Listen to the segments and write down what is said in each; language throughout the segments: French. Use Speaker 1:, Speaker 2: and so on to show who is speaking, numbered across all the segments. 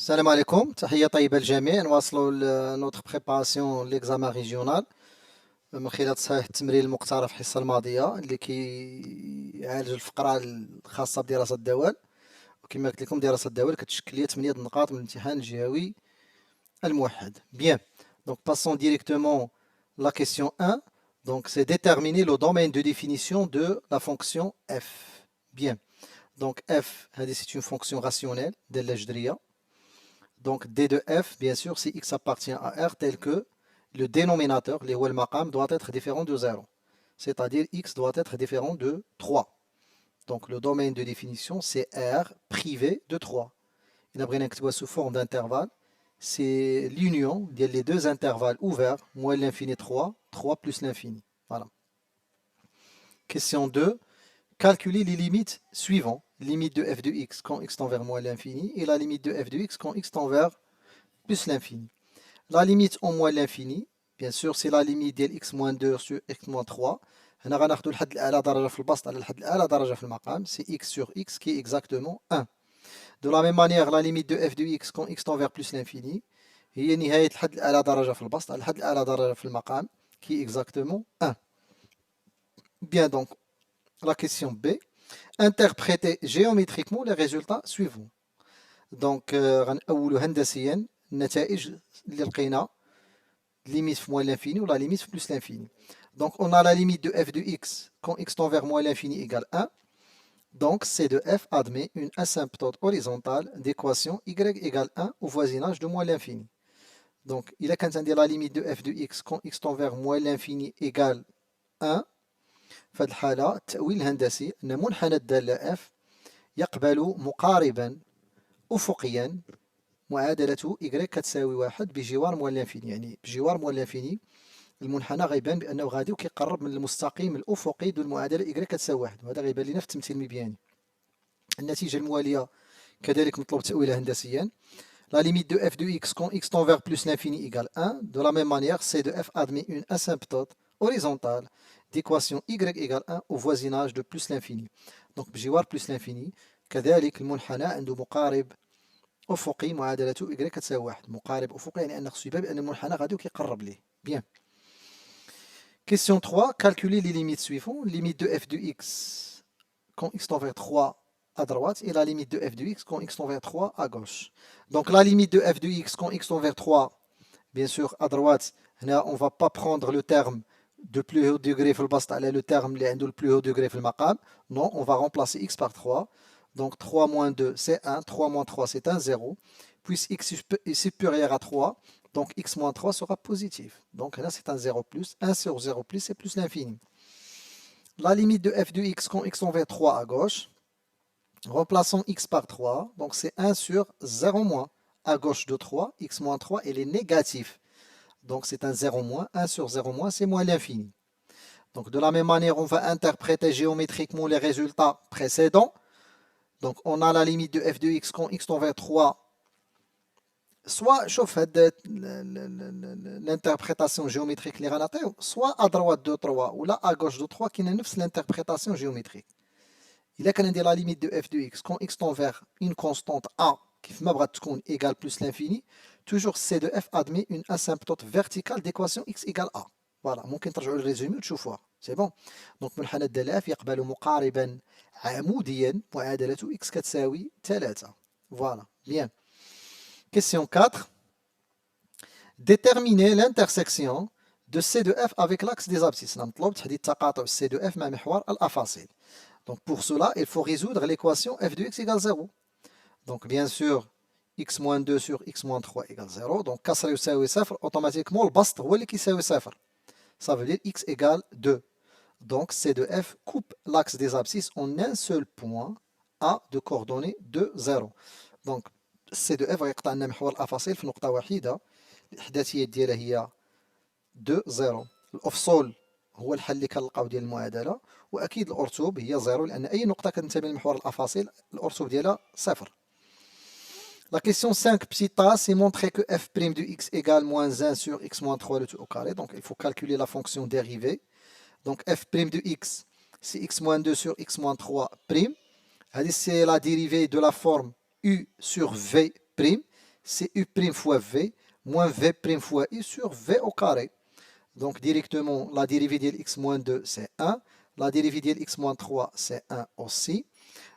Speaker 1: السلام عليكم، تحية طيبة للجميع. نواصلوا نوتر بريباراسيون ليكزامان ريجيونال من خلال تصحيح التمرين المقترح في الحصة الماضية اللي كيعالج الفقرة الخاصة بدراسة الدول. وكما قلت لكم دراسة الدول كتشكل لي 8 نقاط من الامتحان الجهوي الموحد. Bien, donc passons directement la question 1. Donc c'est déterminer le domaine de définition de la fonction f. Bien, donc f c'est une fonction rationnelle دالة جذرية. Donc d de f, bien sûr, si x appartient à r, tel que le dénominateur, les wal maqam, doit être différent de 0. C'est-à-dire x doit être différent de 3. Donc le domaine de définition, c'est r privé de 3. Il a sous forme d'intervalle. C'est l'union des deux intervalles ouverts, moins l'infini 3, 3 plus l'infini. Voilà. Question 2. Calculer les limites suivantes. Limite de f de x quand x tend vers moins l'infini et la limite de f de x quand x tend vers plus l'infini. La limite en moins l'infini, bien sûr, c'est la limite de x moins 2 sur x moins 3. هنا غناخدو الحد الأعلى درجة في البسط على الحد الأعلى درجة في المقام. C'est x sur x qui est exactement 1. De la même manière, la limite de f de x quand x tend vers plus l'infini هي نهاية الحد الأعلى درجة في البسط على الحد الأعلى درجة في المقام qui est exactement 1. Bien, donc, la question B. Interpréter géométriquement les résultats suivants. Donc, غنأولو هندسيا النتائج اللي لقينا limite moins l'infini ou la limite plus l'infini. Donc, on a la limite de f de x quand x tend vers moins l'infini égale 1. Donc, C de f admet une asymptote horizontale d'équation y égale 1 au voisinage de moins l'infini. Donc, il a qu'à dire la limite de f de x quand x tend vers moins l'infini égale 1. في هذه الحالة التأويل الهندسي أن منحنى الدالة f يقبل مقاربا أفقيا معادلة y كتساوي 1 بجوار موال الانفيني. يعني بجوار موال الانفيني المنحنى غيبان بأنه غادي وكيقرب من المستقيم الأفقي دو المعادلة y كتساوي 1 وهذا غيبان لنا في التمثيل المبياني. النتيجة الموالية كذلك مطلوب تأويلها هندسيا. La limite de f de x quand x tend vers plus l'infini égale 1. De la même manière, C de f admet une asymptote horizontale d'équation y égale 1 au voisinage de plus l'infini. Donc بجوار plus l'infini كذلك المنحنى عنده مقارب أفقي معادلته y كتساوي 1. مقارب أفقي يعني أن خصو يبان بأن المنحنى غادي وكيقرب ليه. Bien. Question 3. Calculer les limites suivantes. Limite de f de x quand x tend vers 3 à droite et la limite de f de x quand x tend vers 3 à gauche. Donc la limite de f de x quand x tend vers 3, bien sûr à droite, là, on ne va pas prendre le terme de plus haut degré في البسط على le terme اللي عنده le plus haut degré في المقام. Non, on va remplacer x par 3. Donc 3 moins 2 c'est 1, 3 moins 3 c'est un 0. Puis x est supérieur à 3, donc x moins 3 sera positif. Donc là c'est un 0 plus, 1 sur 0 plus c'est plus l'infini. La limite de f de x quand x tend vers 3 à gauche, remplaçons x par 3, donc c'est 1 sur 0 moins. À gauche de 3, x moins 3, il est négatif. Donc c'est un 0 moins, 1 sur 0 moins, c'est moins l'infini. Donc de la même manière, on va interpréter géométriquement les résultats précédents. Donc on a la limite de f de x quand x tend vers 3. Soit chauffe l'interprétation géométrique les soit à droite de 3 ou là à gauche de 3 qui n'est pas l'interprétation géométrique. Il a qu'à dire la limite de f de x quand x tend vers une constante a qui égale plus l'infini, toujours c de f admet une asymptote verticale d'équation x égale a. Voilà, ممكن ترجعوا للريزومي وتشوفوها. C'est bon. Donc منحنى الدالة f يقبل مقاربا عموديا معادلة x كتساوي 3. Voilà, bien. Question 4. Déterminer l'intersection de c de f avec l'axe des abscisses. نطلب تحديد تقاطع c de f مع محور الأفاصيل. Donc pour cela, il faut résoudre l'équation f de x égale 0. Donc bien sûr, x moins 2 sur x moins 3 égale 0. Donc كسر يساوي 0, automatiquement البسط هو اللي كيساوي 0. Ça veut dire x égale 2. Donc c de f coupe l'axe des abscisses en un seul point a de coordonnées de 0. Donc c de f غيقطع لنا محور الأفاصيل في نقطة وحيدة. الإحداثيات ديالها هي 2 0. الأفصول هو الحل اللي كنلقاو ديال المعادله واكيد الارتوب هي 0 لان اي نقطه كتنتمي لمحور الافاصيل الارتوب ديالها 0. La question 5 petit a, c'est montrer que f' de x égale moins 1 sur x moins 3 le tout au carré. Donc il faut calculer la fonction dérivée. Donc f' de x, c'est x moins 2 sur x moins 3'. C'est la dérivée de la forme u sur v'. c'est U' fois V moins V' fois I sur V au carré. Donc directement, la dérivée de x moins 2, c'est 1. La dérivée de x moins 3, c'est 1 aussi.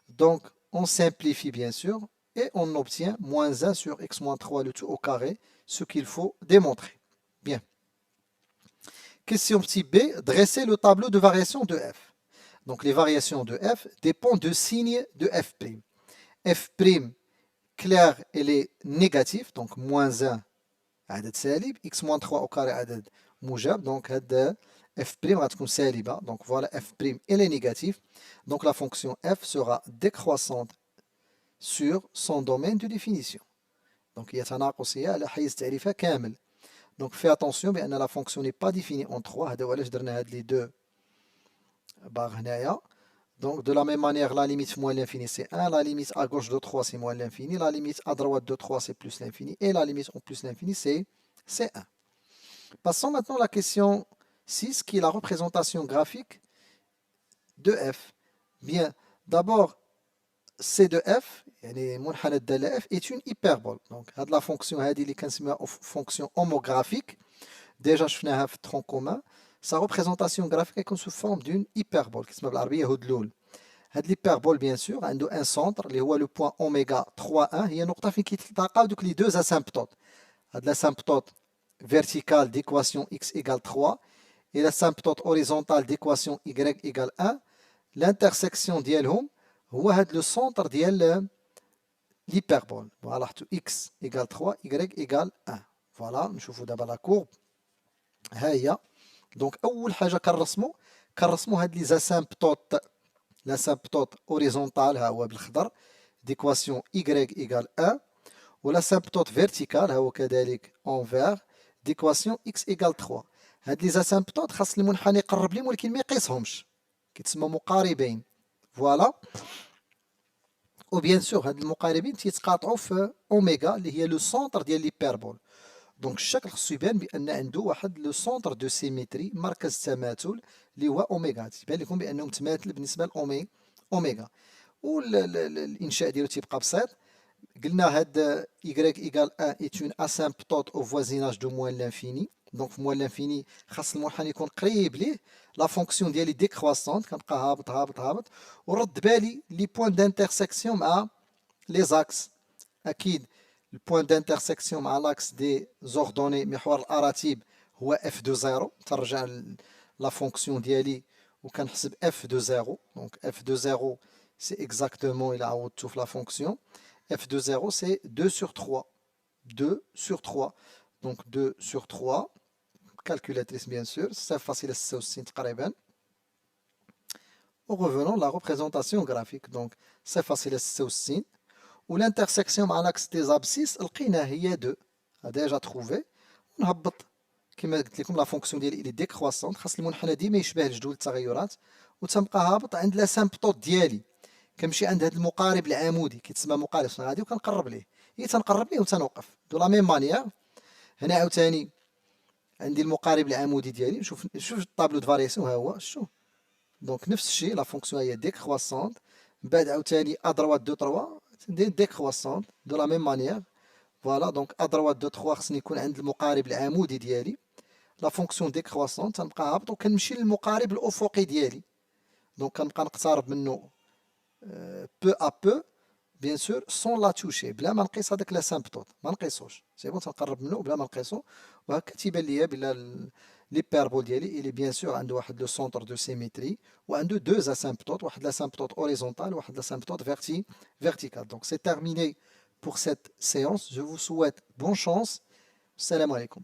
Speaker 1: Donc on simplifie bien sûr et on obtient moins 1 sur x moins 3 le tout au carré, ce qu'il faut démontrer. Bien. Question petit B, dresser le tableau de variation de f. Donc les variations de f dépendent du signe de f'. f' clair, elle est négative, donc moins 1 عدد سالب, x moins 3 au carré عدد موجب, donc f' غتكون سالبة, donc voilà f' elle est négative, donc la fonction f sera décroissante sur son domaine de définition. Donc هي تناقصية على حيز تعريفها كامل. Donc fais attention بأن la fonction n'est pas définie en 3, هذا علاش درنا هاد les deux barres هنايا. Donc de la même manière, la limite moins l'infini c'est 1, la limite à gauche de 3 c'est moins l'infini, la limite à droite de 3 c'est plus l'infini, et la limite en plus l'infini c'est 1. Passons maintenant à la question 6 qui est la représentation graphique de f. Bien, d'abord C de f, منحنى الدالة f est une hyperbole. Donc هاد la fonction هذه اللي كنسميها fonction homographique, déjà شفناها في tronc commun. Sa représentation graphique est sous forme d'une hyperbole qui s'appelle بالعربية هدلول. هاد l'hyperbole bien sûr عنده un centre اللي هو le point oméga 3,1 هي نقطة فين كيتلاقاو دوك les deux asymptotes. هاد l'asymptote verticale d'équation x égale 3 et l'asymptote horizontale d'équation y égale 1. L'intersection ديالهم هو هاد le centre ديال l'hyperbole. Voilà, x égale 3, y égale 1. Voilà, نشوفوا دابا la courbe. ها هي. Donc أول حاجة كنرسمو هاد les asymptotes. L'asymptote horizontale ها هو بالخضر d'équation y égale 1 و l'asymptote verticale ها هو كذلك en vert d'équation x égale 3. هاد les asymptotes خاص المنحنى يقرب ليهم ولكن ما يقيسهمش كيتسمى مقاربين. فوالا. وبيان سور هاد المقاربين تيتقاطعوا في اوميغا اللي هي لو سونتر ديال ليبربول. دونك الشكل خصو يبان بان عنده واحد لو سونتر دو سيميتري مركز تماثل اللي هو اوميغا. تيبان لكم بانه متماثل بالنسبه لاوميغا. والانشاء ديالو تيبقى بسيط. قلنا هاد y égale 1 est une asymptote au voisinage de moins l'infini. Donc moins l'infini خاص المنحنى يكون قريب ليه. لا فونكسيون ديالي ديكرواسونت كنبقى هابط هابط هابط. ورد بالي لي بوين دانترسيكسيون مع لي زاكس. اكيد البوين دانترسيكسيون مع لاكس دي زوردوني محور الاراتيب هو اف دو زيرو. ترجع لا فونكسيون ديالي وكنحسب اف دو زيرو. دونك اف دو زيرو سي اكزاكتومون الى عوضتو في لا فونكسيون f de 0 c'est 2 sur 3. 2 sur 3. Donc 2 sur 3. Calculatrice bien sûr. C'est facile à se aussi تقريبا. Revenons à la représentation graphique. Donc c'est facile à se aussi. Ou l'intersection مع l'axe des abscisses لقينا هي 2. A déjà trouvé. ونهبط كما قلت لكم لا فونكسيون ديالي اللي ديكرواسونت خاص المنحنى ديما يشبه الجدول التغيرات وتنبقى هابط عند لاسامبطوط ديالي. كنمشي عند هذا المقارب العمودي كيتسمى مقارب صناعي وكنقرب ليه. هي تنقرب ليه وتنوقف. دو لا ميم مانيير هنا عاوتاني عندي المقارب العمودي ديالي. شوف الطابلو دو فارياسيون ها هو. شوف دونك نفس الشيء لا فونكسيون هي ديكرواسونت. من بعد عاوتاني ا دروات دو 3 ندير ديكرواسونت دو لا ميم مانيير. فوالا دونك ا دروات دو 3 خصني يكون عند المقارب العمودي ديالي. لا فونكسيون ديكرواسونت تنبقى هابط وكنمشي للمقارب الافقي ديالي. دونك كنبقى نقترب منه peu à peu bien sûr sans la toucher بلا ما نقيس هذاك لاسامبطوط ما نقيسوش سي بون تنقرب منه بلا ما نقيسو. وهكا تيبان ليا بلا ليبربول ديالي اللي بيان سور عنده واحد لو سونتر دو سيميتري وعنده دو اسامبطوط واحد لاسامبطوط اوريزونتال واحد لاسامبطوط vertical. Donc c'est terminé pour cette séance. Je vous souhaite bonne chance. Salam alaikum.